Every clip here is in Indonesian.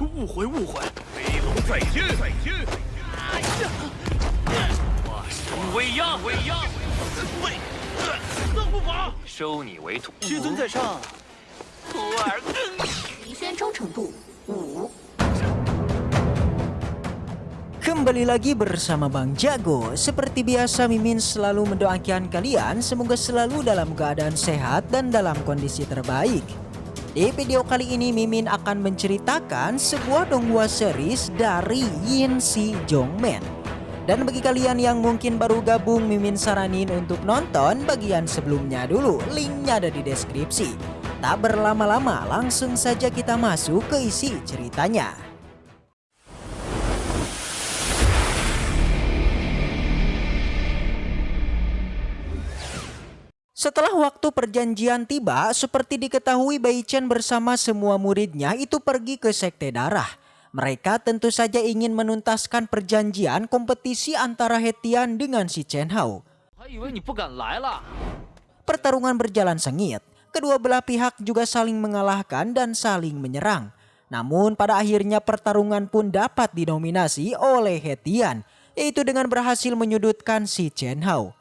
误会误会，飞龙在天，化神为压，喂，藏不法，收你为徒。师尊在上，徒儿离轩忠诚度5。 Kembali lagi bersama Bang Jago. Seperti biasa Mimin selalu mendoakan kalian semoga selalu dalam keadaan sehat dan dalam kondisi terbaik. Di video kali ini Mimin akan menceritakan sebuah donghua series dari Yin Si Jongmen. Dan bagi kalian yang mungkin baru gabung, Mimin saranin untuk nonton bagian sebelumnya dulu. Linknya ada di deskripsi. Tak berlama-lama, langsung saja kita masuk ke isi ceritanya. Setelah waktu perjanjian tiba, seperti diketahui Bai Chen bersama semua muridnya itu pergi ke Sekte Darah. Mereka tentu saja ingin menuntaskan perjanjian kompetisi antara Hetian dengan si Chen Hao. Pertarungan berjalan sengit. Kedua belah pihak juga saling mengalahkan dan saling menyerang. Namun pada akhirnya pertarungan pun dapat didominasi oleh Hetian, yaitu dengan berhasil menyudutkan si Chen Hao.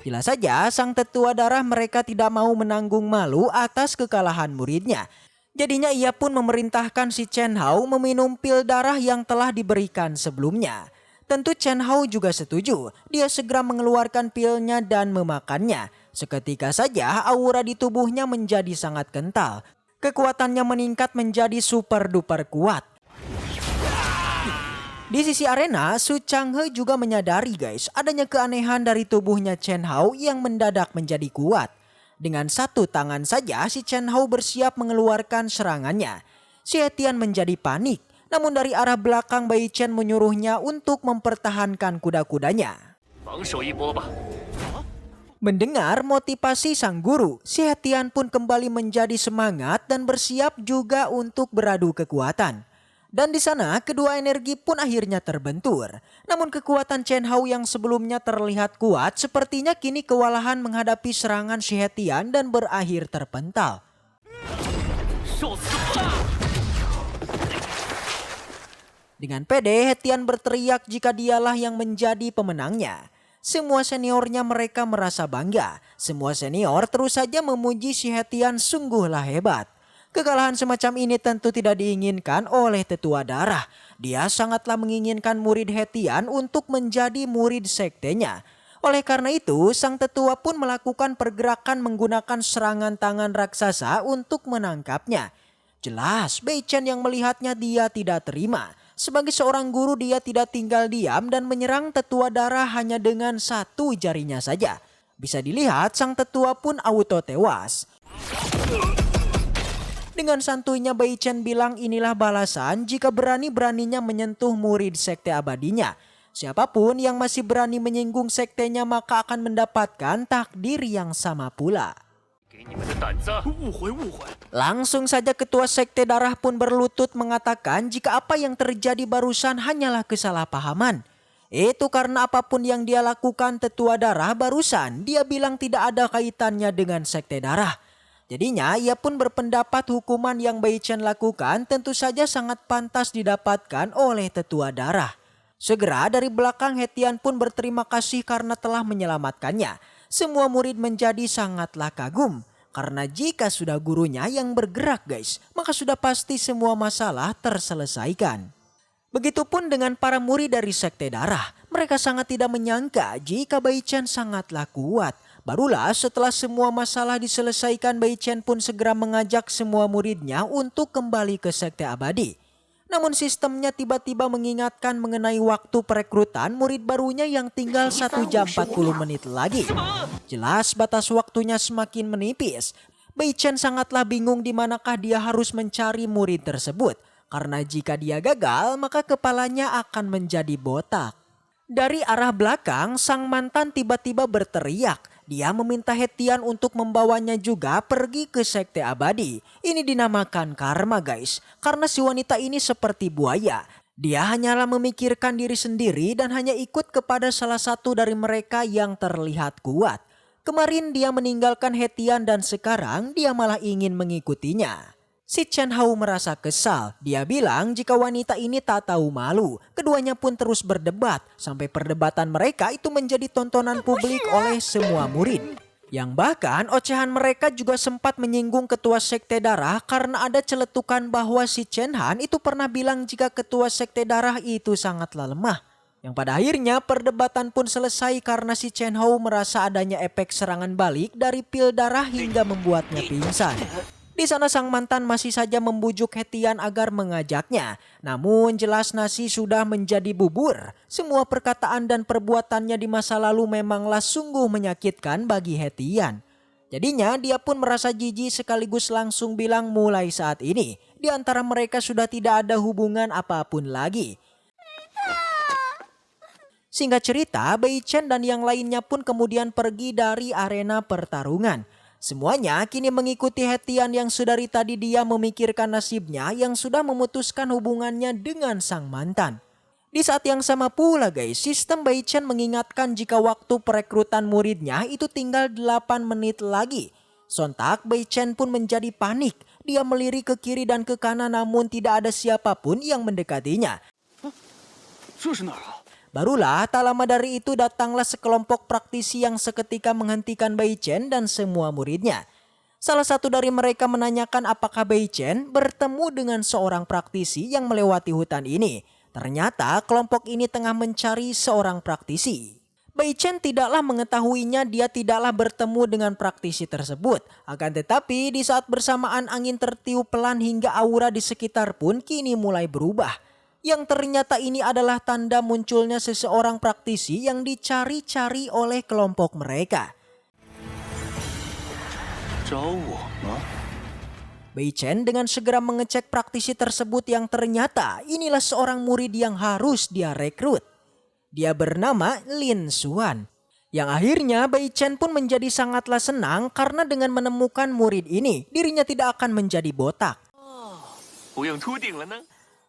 Jelas saja sang tetua darah mereka tidak mau menanggung malu atas kekalahan muridnya. Jadinya ia pun memerintahkan si Chen Hao meminum pil darah yang telah diberikan sebelumnya. Tentu Chen Hao juga setuju. Dia segera mengeluarkan pilnya dan memakannya. Seketika saja aura di tubuhnya menjadi sangat kental. Kekuatannya meningkat menjadi super duper kuat. Di sisi arena, Su Changhe juga menyadari guys adanya keanehan dari tubuhnya Chen Hao yang mendadak menjadi kuat. Dengan satu tangan saja si Chen Hao bersiap mengeluarkan serangannya. Si Hetian menjadi panik, namun dari arah belakang Bai Chen menyuruhnya untuk mempertahankan kuda-kudanya. Mendengar motivasi sang guru, si Hetian pun kembali menjadi semangat dan bersiap juga untuk beradu kekuatan. Dan di sana kedua energi pun akhirnya terbentur. Namun kekuatan Chen Hao yang sebelumnya terlihat kuat sepertinya kini kewalahan menghadapi serangan si Hetian dan berakhir terpental. Dengan pede Hetian berteriak jika dialah yang menjadi pemenangnya. Semua seniornya mereka merasa bangga. Semua senior terus saja memuji si Hetian sungguhlah hebat. Kekalahan semacam ini tentu tidak diinginkan oleh tetua darah. Dia sangatlah menginginkan murid Hetian untuk menjadi murid sektenya. Oleh karena itu, sang tetua pun melakukan pergerakan menggunakan serangan tangan raksasa untuk menangkapnya. Jelas, Bai Chen yang melihatnya dia tidak terima. Sebagai seorang guru dia tidak tinggal diam dan menyerang tetua darah hanya dengan satu jarinya saja. Bisa dilihat sang tetua pun auto tewas. Dengan santuinya Bai Chen bilang inilah balasan jika berani-beraninya menyentuh murid sekte abadinya. Siapapun yang masih berani menyinggung sektenya maka akan mendapatkan takdir yang sama pula. Langsung saja ketua sekte darah pun berlutut mengatakan jika apa yang terjadi barusan hanyalah kesalahpahaman. Itu karena apapun yang dia lakukan tetua darah barusan dia bilang tidak ada kaitannya dengan sekte darah. Jadinya ia pun berpendapat hukuman yang Bai Chen lakukan tentu saja sangat pantas didapatkan oleh tetua darah. Segera dari belakang Hetian pun berterima kasih karena telah menyelamatkannya. Semua murid menjadi sangatlah kagum. Karena jika sudah gurunya yang bergerak guys, maka sudah pasti semua masalah terselesaikan. Begitupun dengan para murid dari sekte darah. Mereka sangat tidak menyangka jika Bai Chen sangatlah kuat. Barulah setelah semua masalah diselesaikan Bai Chen pun segera mengajak semua muridnya untuk kembali ke sekte abadi. Namun sistemnya tiba-tiba mengingatkan mengenai waktu perekrutan murid barunya yang tinggal 1 jam 40 menit lagi. Jelas batas waktunya semakin menipis. Bai Chen sangatlah bingung di manakah dia harus mencari murid tersebut. Karena jika dia gagal maka kepalanya akan menjadi botak. Dari arah belakang sang mantan tiba-tiba berteriak. Dia meminta Hetian untuk membawanya juga pergi ke sekte abadi. Ini dinamakan karma guys. Karena si wanita ini seperti buaya. Dia hanyalah memikirkan diri sendiri dan hanya ikut kepada salah satu dari mereka yang terlihat kuat. Kemarin dia meninggalkan Hetian dan sekarang dia malah ingin mengikutinya. Si Chen Hao merasa kesal. Dia bilang jika wanita ini tak tahu malu. Keduanya pun terus berdebat sampai perdebatan mereka itu menjadi tontonan publik oleh semua murid. Yang bahkan ocehan mereka juga sempat menyinggung ketua sekte darah karena ada celetukan bahwa si Chen Han itu pernah bilang jika ketua sekte darah itu sangatlah lemah. Yang pada akhirnya perdebatan pun selesai karena si Chen Hao merasa adanya efek serangan balik dari pil darah hingga membuatnya pingsan. Di sana sang mantan masih saja membujuk Hetian agar mengajaknya. Namun jelas nasi sudah menjadi bubur. Semua perkataan dan perbuatannya di masa lalu memanglah sungguh menyakitkan bagi Hetian. Jadinya dia pun merasa jijik sekaligus langsung bilang mulai saat ini di antara mereka sudah tidak ada hubungan apapun lagi. Singkat cerita, Bai Chen dan yang lainnya pun kemudian pergi dari arena pertarungan. Semuanya kini mengikuti Hetian yang sedari tadi dia memikirkan nasibnya yang sudah memutuskan hubungannya dengan sang mantan. Di saat yang sama pula guys, sistem Bai Chen mengingatkan jika waktu perekrutan muridnya itu tinggal 8 menit lagi. Sontak Bai Chen pun menjadi panik. Dia melirik ke kiri dan ke kanan namun tidak ada siapapun yang mendekatinya. Barulah tak lama dari itu datanglah sekelompok praktisi yang seketika menghentikan Bai Chen dan semua muridnya. Salah satu dari mereka menanyakan apakah Bai Chen bertemu dengan seorang praktisi yang melewati hutan ini. Ternyata kelompok ini tengah mencari seorang praktisi. Bai Chen tidaklah mengetahuinya, dia tidaklah bertemu dengan praktisi tersebut. Akan tetapi di saat bersamaan angin tertiup pelan hingga aura di sekitar pun kini mulai berubah. Yang ternyata ini adalah tanda munculnya seseorang praktisi yang dicari-cari oleh kelompok mereka. Bai Chen dengan segera mengecek praktisi tersebut yang ternyata inilah seorang murid yang harus dia rekrut. Dia bernama Lin Xuan. Yang akhirnya Bai Chen pun menjadi sangatlah senang karena dengan menemukan murid ini dirinya tidak akan menjadi botak.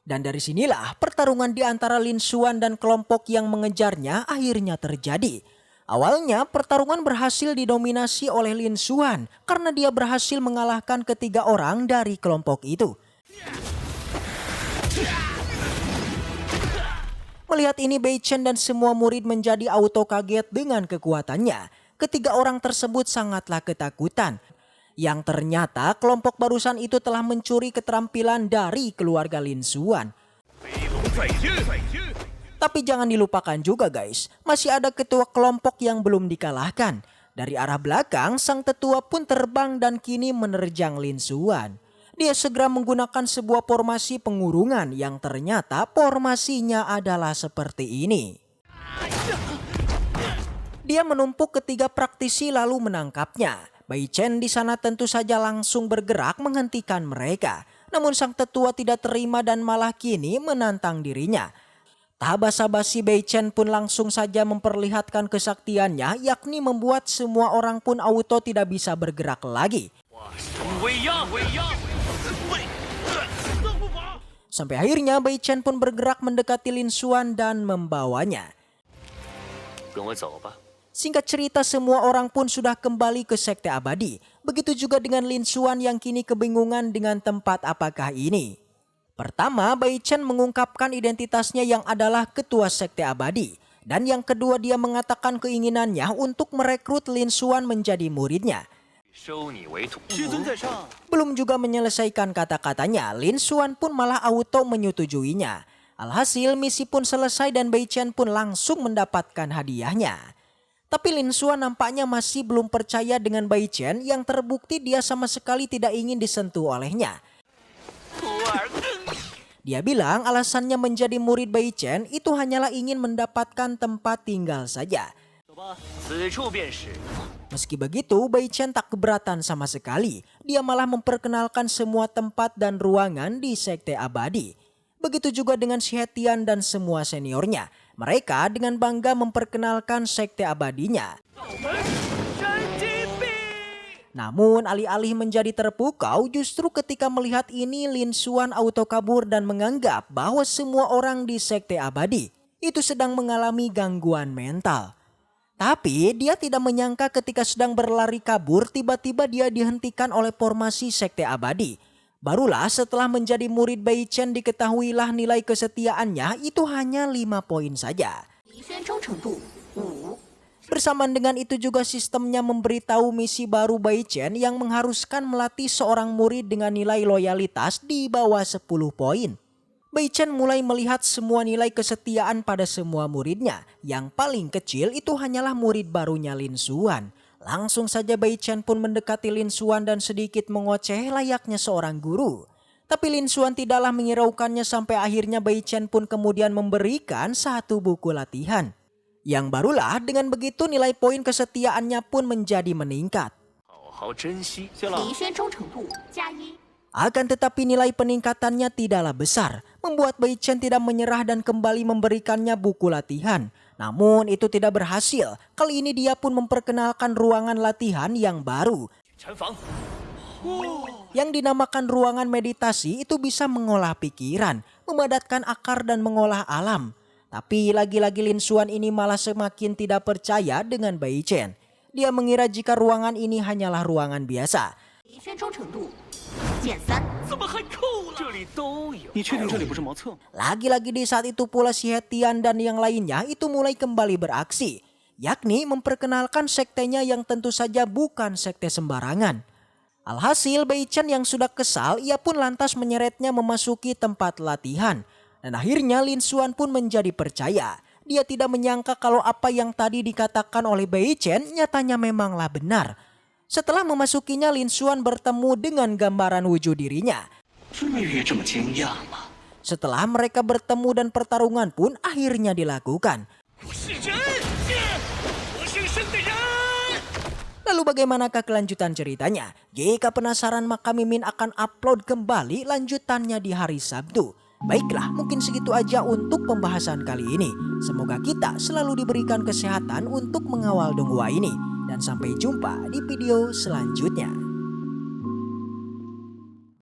Dan dari sinilah pertarungan di antara Lin Xuan dan kelompok yang mengejarnya akhirnya terjadi. Awalnya pertarungan berhasil didominasi oleh Lin Xuan karena dia berhasil mengalahkan ketiga orang dari kelompok itu. Melihat ini Bai Chen dan semua murid menjadi auto kaget dengan kekuatannya. Ketiga orang tersebut sangatlah ketakutan. Yang ternyata kelompok barusan itu telah mencuri keterampilan dari keluarga Lin Xuan. Tapi jangan dilupakan juga guys, masih ada ketua kelompok yang belum dikalahkan. Dari arah belakang sang tetua pun terbang dan kini menerjang Lin Xuan. Dia segera menggunakan sebuah formasi pengurungan yang ternyata formasinya adalah seperti ini. Dia menumpuk ketiga praktisi lalu menangkapnya. Bai Chen di sana tentu saja langsung bergerak menghentikan mereka. Namun sang tetua tidak terima dan malah kini menantang dirinya. Tak basa-basi Bai Chen pun langsung saja memperlihatkan kesaktiannya, yakni membuat semua orang pun auto tidak bisa bergerak lagi. Sampai akhirnya Bai Chen pun bergerak mendekati Lin Xuan dan membawanya. Singkat cerita semua orang pun sudah kembali ke sekte abadi. Begitu juga dengan Lin Xuan yang kini kebingungan dengan tempat apakah ini. Pertama, Bai Chen mengungkapkan identitasnya yang adalah ketua sekte abadi. Dan yang kedua dia mengatakan keinginannya untuk merekrut Lin Xuan menjadi muridnya. Belum juga menyelesaikan kata-katanya, Lin Xuan pun malah auto menyetujuinya. Alhasil misi pun selesai dan Bai Chen pun langsung mendapatkan hadiahnya. Tapi Lin Xuan nampaknya masih belum percaya dengan Bai Chen yang terbukti dia sama sekali tidak ingin disentuh olehnya. Dia bilang alasannya menjadi murid Bai Chen itu hanyalah ingin mendapatkan tempat tinggal saja. Meski begitu, Bai Chen tak keberatan sama sekali. Dia malah memperkenalkan semua tempat dan ruangan di sekte abadi. Begitu juga dengan si Hetian dan semua seniornya. Mereka dengan bangga memperkenalkan sekte abadinya. Namun alih-alih menjadi terpukau, justru ketika melihat ini Lin Xuan auto kabur dan menganggap bahwa semua orang di Sekte Abadi itu sedang mengalami gangguan mental. Tapi dia tidak menyangka ketika sedang berlari kabur tiba-tiba dia dihentikan oleh formasi Sekte Abadi. Barulah setelah menjadi murid Bai Chen diketahuilah nilai kesetiaannya itu hanya 5 poin saja. 离宣忠诚度5， Bersamaan dengan itu juga sistemnya memberitahu misi baru Bai Chen yang mengharuskan melatih seorang murid dengan nilai loyalitas di bawah 10 poin. Bai Chen mulai melihat semua nilai kesetiaan pada semua muridnya. Yang paling kecil itu hanyalah murid barunya Lin Xuan. Langsung saja Bai Chen pun mendekati Lin Xuan dan sedikit mengoceh layaknya seorang guru. Tapi Lin Xuan tidaklah menghiraukannya sampai akhirnya Bai Chen pun kemudian memberikan 1 buku latihan. Yang barulah dengan begitu nilai poin kesetiaannya pun menjadi meningkat. 好好珍惜。离宣忠诚度加1， Akan tetapi nilai peningkatannya tidaklah besar, membuat Bai Chen tidak menyerah dan kembali memberikannya buku latihan. Namun itu tidak berhasil, kali ini dia pun memperkenalkan ruangan latihan yang baru. 禅房， Yang dinamakan ruangan meditasi itu bisa mengolah pikiran, memadatkan akar dan mengolah alam. Tapi lagi-lagi Lin Xuan ini malah semakin tidak percaya dengan Bai Chen. Dia mengira jika ruangan ini hanyalah ruangan biasa. 离宣忠诚度减3， 怎么还扣了？这里都有。你确定这里不是茅厕？ Lagi-lagi di saat itu pula si Hetian dan yang lainnya itu mulai kembali beraksi. Yakni memperkenalkan sektenya yang tentu saja bukan sekte sembarangan. Alhasil Bai Chen yang sudah kesal ia pun lantas menyeretnya memasuki tempat latihan. Dan akhirnya Lin Xuan pun menjadi percaya. Dia tidak menyangka kalau apa yang tadi dikatakan oleh Bai Chen nyatanya memanglah benar. Setelah memasukinya Lin Xuan bertemu dengan gambaran wujud dirinya. 至于这么惊讶吗？ Setelah mereka bertemu dan pertarungan pun akhirnya dilakukan. 我是人，活生生的人。 Lalu bagaimanakah kelanjutan ceritanya? Jika penasaran maka Mimin akan upload kembali lanjutannya di hari Sabtu. Baiklah, mungkin segitu aja untuk pembahasan kali ini. Semoga kita selalu diberikan kesehatan untuk mengawal donghua ini. Dan sampai jumpa di video selanjutnya.